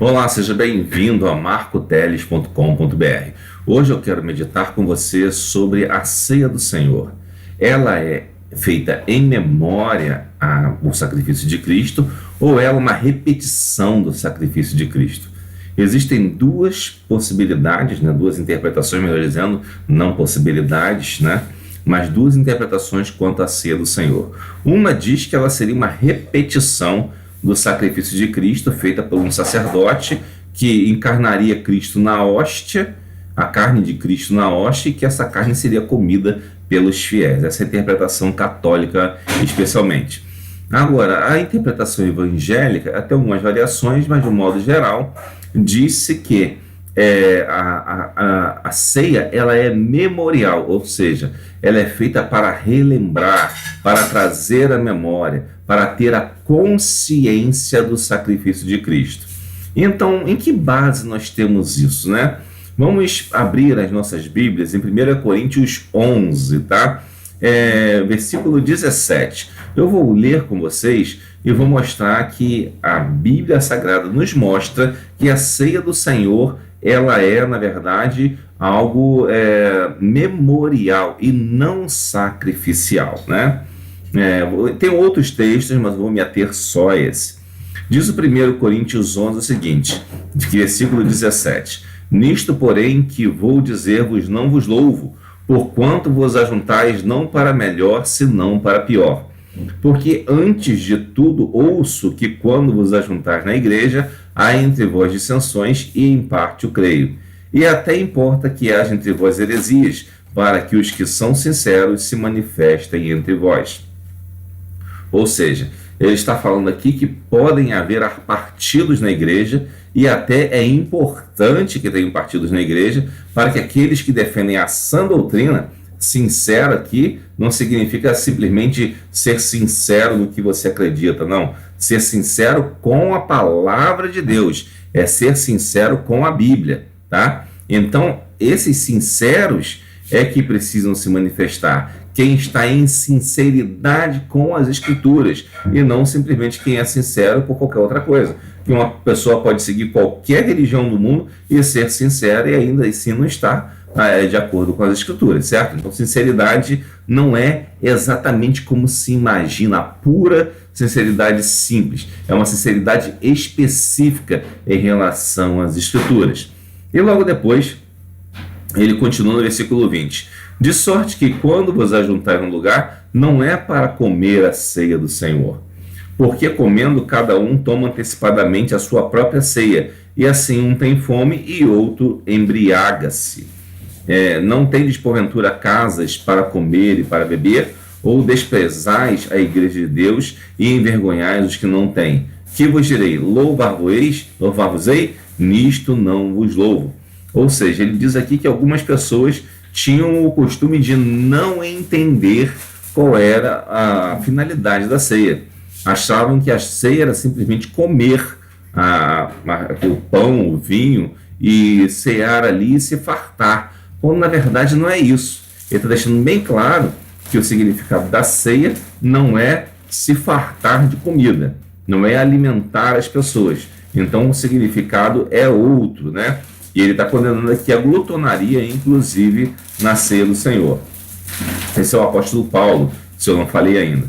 Olá, seja bem-vindo a marcoteles.com.br. Hoje eu quero meditar com você sobre a ceia do Senhor. Ela é feita em memória ao sacrifício de Cristo ou ela é uma repetição do sacrifício de Cristo? Existem duas possibilidades, duas interpretações, melhor dizendo, não possibilidades, mas duas interpretações quanto à ceia do Senhor. Uma diz que ela seria uma repetição do sacrifício de Cristo, feita por um sacerdote que encarnaria Cristo na hóstia, a carne de Cristo na hóstia, e que essa carne seria comida pelos fiéis. Essa é a interpretação católica, especialmente. Agora, a interpretação evangélica, até algumas variações, mas de um modo geral, disse que a ceia ela é memorial, ou seja, ela é feita para relembrar, para trazer a memória, para ter a consciência do sacrifício de Cristo. Então, em que base nós temos isso, Vamos abrir as nossas Bíblias em 1 Coríntios 11, tá? Versículo 17. Eu vou ler com vocês e vou mostrar que a Bíblia Sagrada nos mostra que a ceia do Senhor ela é, na verdade, algo memorial e não sacrificial, tem outros textos, mas vou me ater só a esse. Diz o 1 Coríntios 11 o seguinte, versículo 17: Nisto, porém, que vou dizer-vos, não vos louvo, porquanto vos ajuntais não para melhor, senão para pior. Porque antes de tudo ouço que quando vos ajuntais na igreja, há entre vós dissensões, e em parte o creio. E até importa que haja entre vós heresias, para que os que são sinceros se manifestem entre vós. Ou seja, ele está falando aqui que podem haver partidos na igreja, e até é importante que tenham partidos na igreja, para que aqueles que defendem a sã doutrina, sincero aqui, não significa simplesmente ser sincero no que você acredita, não. Ser sincero com a palavra de Deus, é ser sincero com a Bíblia, tá? Então, esses sinceros é que precisam se manifestar. Quem está em sinceridade com as Escrituras, e não simplesmente quem é sincero por qualquer outra coisa. Que uma pessoa pode seguir qualquer religião do mundo e ser sincera e ainda assim não estar de acordo com as Escrituras, certo? Então, sinceridade não é exatamente como se imagina, a pura sinceridade simples. É uma sinceridade específica em relação às Escrituras. E logo depois, ele continua no versículo 20. De sorte que quando vos ajuntar num lugar, não é para comer a ceia do Senhor. Porque comendo cada um toma antecipadamente a sua própria ceia, e assim um tem fome e outro embriaga-se. Não tendes porventura casas para comer e para beber, ou desprezais a igreja de Deus e envergonhais os que não têm? Que vos direi? Louvar-vos-ei? Nisto não vos louvo. Ou seja, ele diz aqui que algumas pessoas tinham o costume de não entender qual era a finalidade da ceia. Achavam que a ceia era simplesmente comer o pão, o vinho, e cear ali e se fartar. Quando na verdade não é isso. Ele está deixando bem claro que o significado da ceia não é se fartar de comida, não é alimentar as pessoas. Então o significado é outro, E ele está condenando aqui a glutonaria, inclusive, na ceia do Senhor. Esse é o apóstolo Paulo, se eu não falei ainda.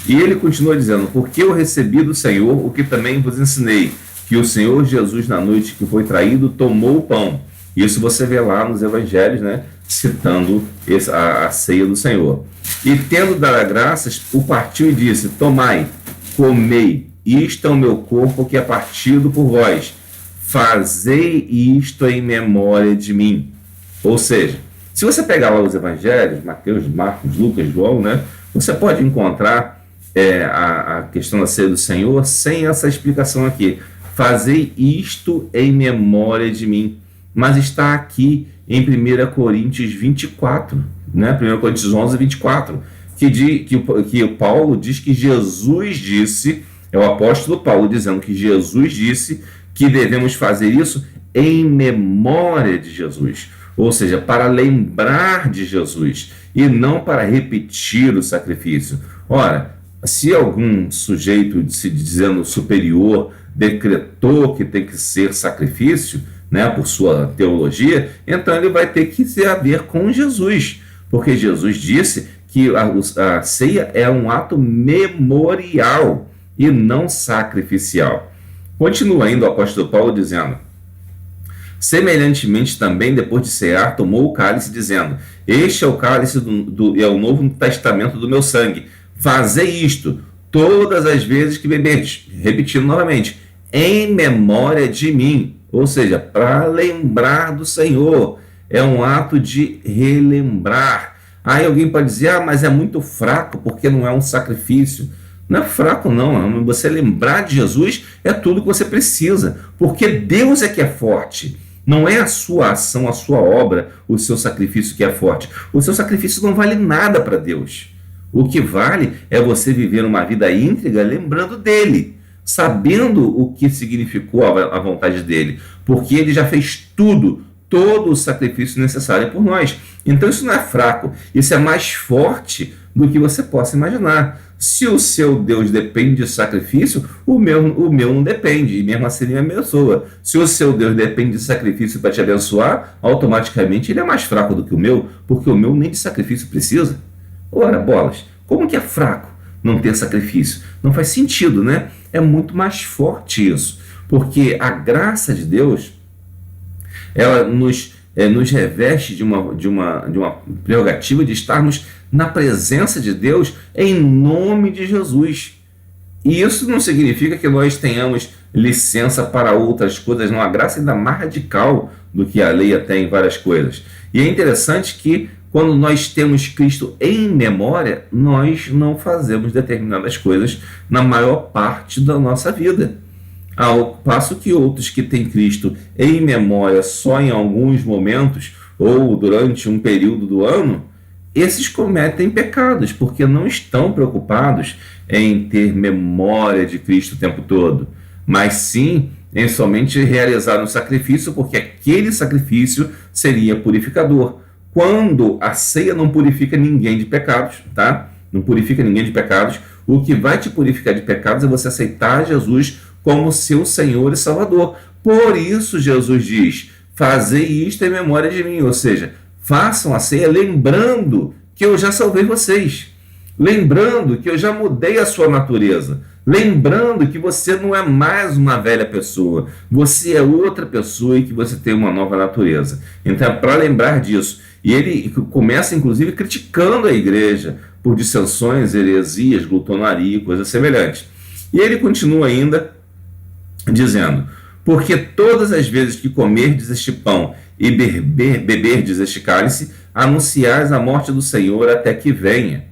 E ele continua dizendo, porque eu recebi do Senhor o que também vos ensinei, que o Senhor Jesus, na noite que foi traído, tomou o pão. Isso você vê lá nos evangelhos, citando a ceia do Senhor. E tendo dado graças, o partiu e disse, tomai, comei, isto é o meu corpo que é partido por vós. Fazei isto em memória de mim. Ou seja, se você pegar lá os evangelhos, Mateus, Marcos, Lucas, João, você pode encontrar a questão da ceia do Senhor sem essa explicação aqui. Fazei isto em memória de mim. Mas está aqui em 1 Coríntios 24, 1 Coríntios 11, 24, que o Paulo diz que Jesus disse, é o apóstolo Paulo dizendo que Jesus disse que devemos fazer isso em memória de Jesus, ou seja, para lembrar de Jesus e não para repetir o sacrifício. Ora, Se algum sujeito se dizendo superior decretou que tem que ser sacrifício, né, por sua teologia, então ele vai ter que ter a ver com Jesus, porque Jesus disse que a ceia é um ato memorial e não sacrificial. Continua ainda o apóstolo Paulo dizendo: semelhantemente também, depois de cear, tomou o cálice, dizendo: este é o cálice é o novo testamento do meu sangue. Fazei isto todas as vezes que beberdes. Repetindo novamente: em memória de mim. Ou seja, para lembrar do Senhor. É um ato de relembrar. Aí alguém pode dizer: ah, mas é muito fraco porque não é um sacrifício. Não é fraco, não. Você lembrar de Jesus é tudo que você precisa, porque Deus é que é forte. Não é a sua ação, a sua obra, o seu sacrifício que é forte. O seu sacrifício não vale nada para Deus. O que vale é você viver uma vida íntegra lembrando dele, sabendo o que significou a vontade dele, porque ele já fez tudo, todo o sacrifício necessário por nós. Então isso não é fraco, isso é mais forte do que você possa imaginar. Se o seu Deus depende de sacrifício, o meu não depende, e mesmo assim ele me abençoa. Se o seu Deus depende de sacrifício para te abençoar, automaticamente ele é mais fraco do que o meu, porque o meu nem de sacrifício precisa. Ora, bolas, como que é fraco não ter sacrifício? Não faz sentido, né? É muito mais forte isso, porque a graça de Deus, ela nos reveste de uma prerrogativa de estarmos na presença de Deus em nome de Jesus. E isso não significa que nós tenhamos licença para outras coisas, não. A graça é ainda mais radical do que a lei tem em várias coisas. E é interessante que quando nós temos Cristo em memória, nós não fazemos determinadas coisas na maior parte da nossa vida. Ao passo que outros que têm Cristo em memória só em alguns momentos ou durante um período do ano, esses cometem pecados, porque não estão preocupados em ter memória de Cristo o tempo todo, mas sim em somente realizar um sacrifício, porque aquele sacrifício seria purificador. Quando a ceia não purifica ninguém de pecados, tá? Não purifica ninguém de pecados. O que vai te purificar de pecados é você aceitar Jesus como seu Senhor e Salvador. Por isso Jesus diz: fazei isto em memória de mim, ou seja, façam a ceia lembrando que eu já salvei vocês, lembrando que eu já mudei a sua natureza, lembrando que você não é mais uma velha pessoa, você é outra pessoa e que você tem uma nova natureza. Então é para lembrar disso. E ele começa inclusive criticando a igreja por dissensões, heresias, glutonaria e coisas semelhantes. E ele continua ainda dizendo: porque todas as vezes que comerdes este pão e beberdes este cálice, anunciais a morte do Senhor até que venha.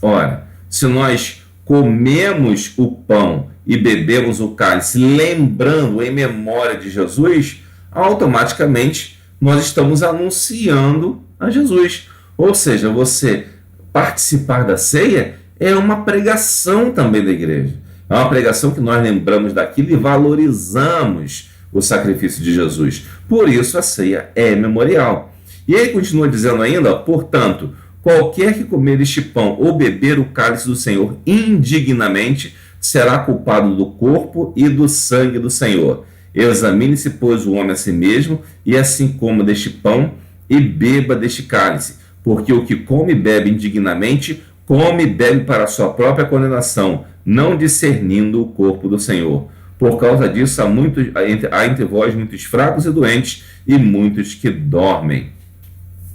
Ora, se nós comemos o pão e bebemos o cálice lembrando em memória de Jesus, automaticamente nós estamos anunciando a Jesus. Ou seja, você participar da ceia é uma pregação também da igreja. É uma pregação que nós lembramos daquilo e valorizamos o sacrifício de Jesus. Por isso a ceia é memorial. E ele continua dizendo ainda: portanto, qualquer que comer este pão ou beber o cálice do Senhor indignamente será culpado do corpo e do sangue do Senhor. Examine-se, pois, o homem a si mesmo, e assim coma deste pão e beba deste cálice. Porque o que come e bebe indignamente, come e bebe para a sua própria condenação, não discernindo o corpo do Senhor. Por causa disso, há entre vós muitos fracos e doentes, e muitos que dormem.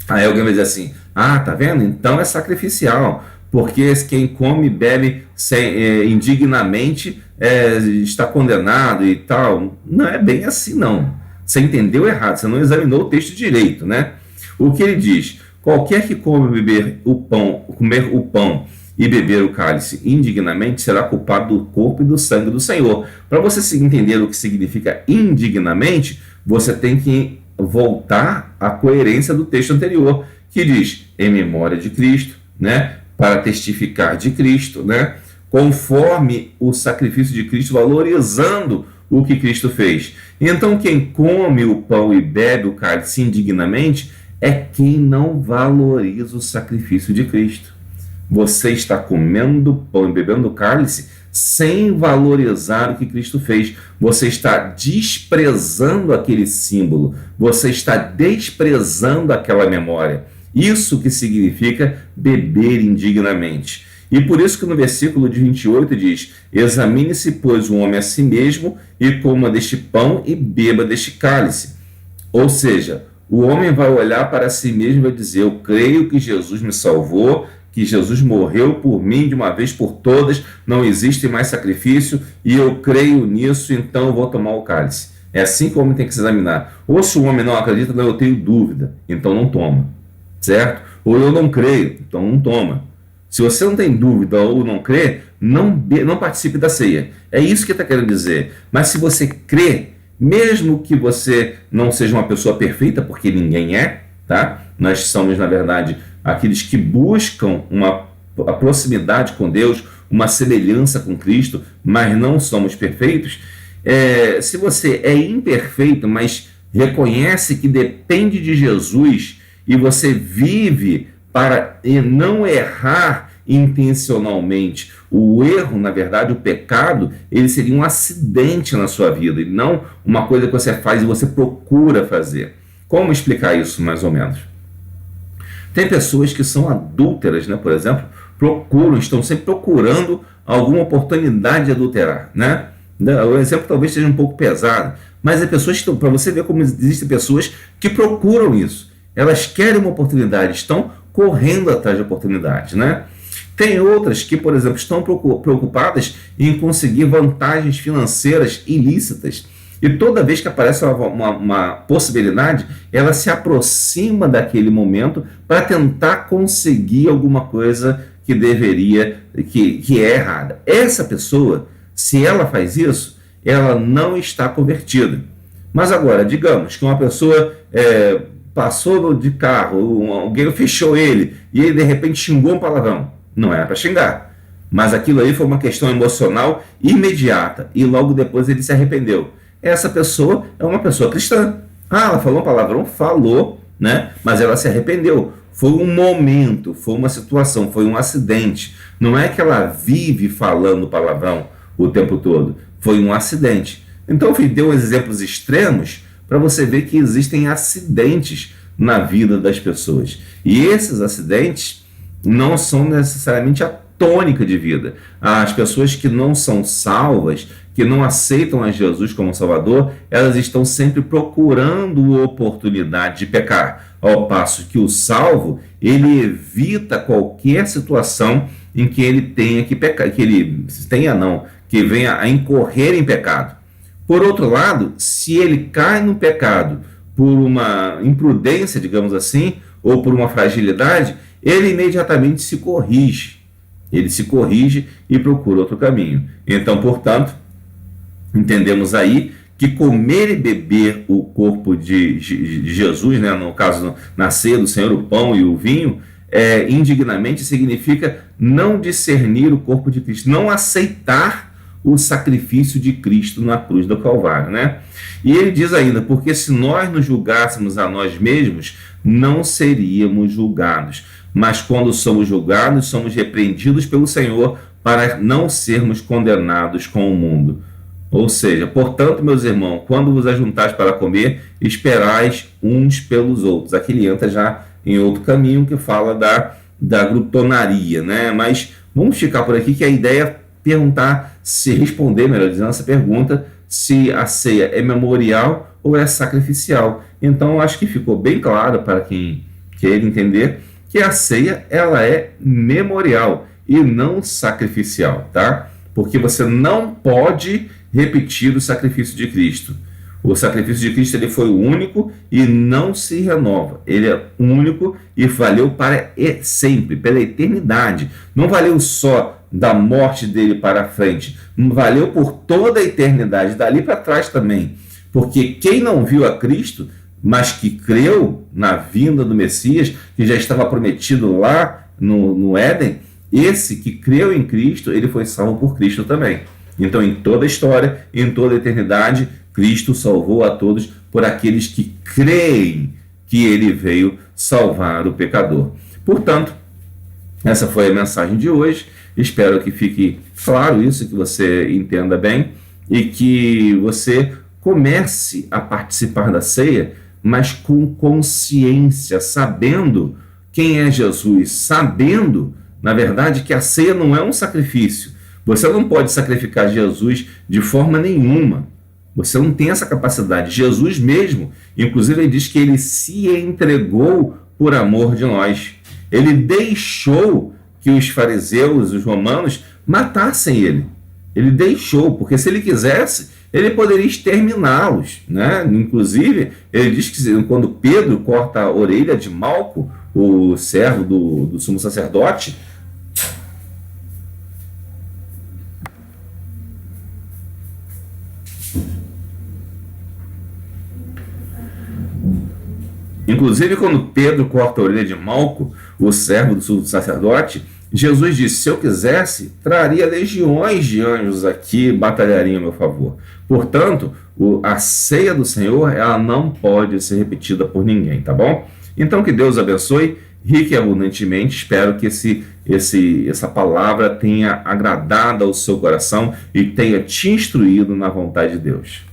Aí alguém vai dizer assim: ah, tá vendo? Então é sacrificial, porque quem come e bebe indignamente está condenado e tal. Não é bem assim, não. Você entendeu errado, você não examinou o texto direito, né? O que ele diz: qualquer que comer o pão e beber o cálice indignamente será culpado do corpo e do sangue do Senhor. Para você entender o que significa indignamente, você tem que voltar à coerência do texto anterior, que diz em memória de Cristo, né? Para testificar de Cristo, né? Conforme o sacrifício de Cristo, valorizando o que Cristo fez. Então quem come o pão e bebe o cálice indignamente é quem não valoriza o sacrifício de Cristo. Você está comendo pão e bebendo cálice sem valorizar o que Cristo fez. Você está desprezando aquele símbolo. Você está desprezando aquela memória. Isso que significa beber indignamente. E por isso que no versículo de 28 diz: examine-se, pois, o homem a si mesmo, e coma deste pão e beba deste cálice. Ou seja, o homem vai olhar para si mesmo e vai dizer: eu creio que Jesus me salvou, que Jesus morreu por mim de uma vez por todas, não existe mais sacrifício, e eu creio nisso, então eu vou tomar o cálice. É assim que o homem tem que se examinar. Ou se o homem não acredita, não, eu tenho dúvida, então não toma. Certo? Ou eu não creio, então não toma. Se você não tem dúvida ou não crê, não participe da ceia. É isso que está querendo dizer. Mas se você crê, mesmo que você não seja uma pessoa perfeita, porque ninguém é, tá? Nós somos, na verdade, aqueles que buscam a proximidade com Deus, uma semelhança com Cristo, mas não somos perfeitos. Se você é imperfeito, mas reconhece que depende de Jesus e você vive para não errar intencionalmente. O erro, na verdade, o pecado, ele seria um acidente na sua vida, e não uma coisa que você faz e você procura fazer. Como explicar isso, mais ou menos? Tem pessoas que são adúlteras, né? Por exemplo, estão sempre procurando alguma oportunidade de adulterar, né? O exemplo talvez seja um pouco pesado, mas é pessoas que estão, para você ver como existem pessoas que procuram isso. Elas querem uma oportunidade, estão correndo atrás de oportunidades, né? Tem outras que, por exemplo, estão preocupadas em conseguir vantagens financeiras ilícitas. E toda vez que aparece uma possibilidade, ela se aproxima daquele momento para tentar conseguir alguma coisa que que é errada. Essa pessoa, se ela faz isso, ela não está convertida. Mas agora, digamos que uma pessoa passou de carro, alguém fechou ele, e ele de repente xingou um palavrão. Não era para xingar, mas aquilo aí foi uma questão emocional imediata, e logo depois ele se arrependeu. Essa pessoa é uma pessoa cristã. Ela falou um palavrão? Falou, né? Mas ela se arrependeu. Foi um momento, foi uma situação, foi um acidente. Não é que ela vive falando palavrão o tempo todo. Foi um acidente. Então, eu dei exemplos extremos para você ver que existem acidentes na vida das pessoas. E esses acidentes não são necessariamente a tônica de vida. As pessoas que não são salvas, que não aceitam a Jesus como Salvador, elas estão sempre procurando oportunidade de pecar. Ao passo que o salvo, ele evita qualquer situação em que ele tenha que pecar, que venha a incorrer em pecado. Por outro lado, se ele cai no pecado por uma imprudência, digamos assim, ou por uma fragilidade, ele imediatamente se corrige. Ele se corrige e procura outro caminho. Então, portanto, entendemos aí que comer e beber o corpo de Jesus, né, no caso na ceia do Senhor, o pão e o vinho, indignamente significa não discernir o corpo de Cristo, não aceitar o sacrifício de Cristo na cruz do Calvário, né? E ele diz ainda: porque se nós nos julgássemos a nós mesmos, não seríamos julgados. Mas quando somos julgados, somos repreendidos pelo Senhor para não sermos condenados com o mundo. Ou seja, portanto, meus irmãos, quando vos ajuntais para comer, esperais uns pelos outros. Aqui ele entra já em outro caminho que fala da glutonaria, né? Mas vamos ficar por aqui, que a ideia é responder, melhor dizendo, essa pergunta, se a ceia é memorial ou é sacrificial. Então, acho que ficou bem claro para quem quer entender que a ceia, ela é memorial e não sacrificial, tá? Porque você não pode repetir o sacrifício de Cristo. O sacrifício de Cristo, ele foi o único e não se renova. Ele é único e valeu para sempre, pela eternidade. Não valeu só da morte dele para frente, valeu por toda a eternidade, dali para trás também. Porque quem não viu a Cristo, mas que creu na vinda do Messias, que já estava prometido lá no Éden, esse que creu em Cristo, ele foi salvo por Cristo também. Então, em toda a história, em toda a eternidade, Cristo salvou a todos por aqueles que creem que ele veio salvar o pecador. Portanto, Essa foi a mensagem de hoje. Espero que fique claro isso, que você entenda bem e que você comece a participar da ceia, mas com consciência, sabendo quem é Jesus, sabendo, na verdade, que a ceia não é um sacrifício. Você não pode sacrificar Jesus de forma nenhuma. Você não tem essa capacidade. Jesus mesmo, inclusive, ele diz que ele se entregou por amor de nós. Ele deixou que os fariseus, os romanos, matassem ele. Ele deixou, porque se ele quisesse, ele poderia exterminá-los, né? Inclusive, ele diz que quando Pedro corta a orelha de Malco, o servo do sumo sacerdote, inclusive, quando Pedro corta a orelha de Malco, o servo do sumo sacerdote, Jesus disse: se eu quisesse, traria legiões de anjos aqui, batalhariam a meu favor. Portanto, a ceia do Senhor, ela não pode ser repetida por ninguém, tá bom? Então, que Deus abençoe rica e abundantemente. Espero que essa palavra tenha agradado ao seu coração e tenha te instruído na vontade de Deus.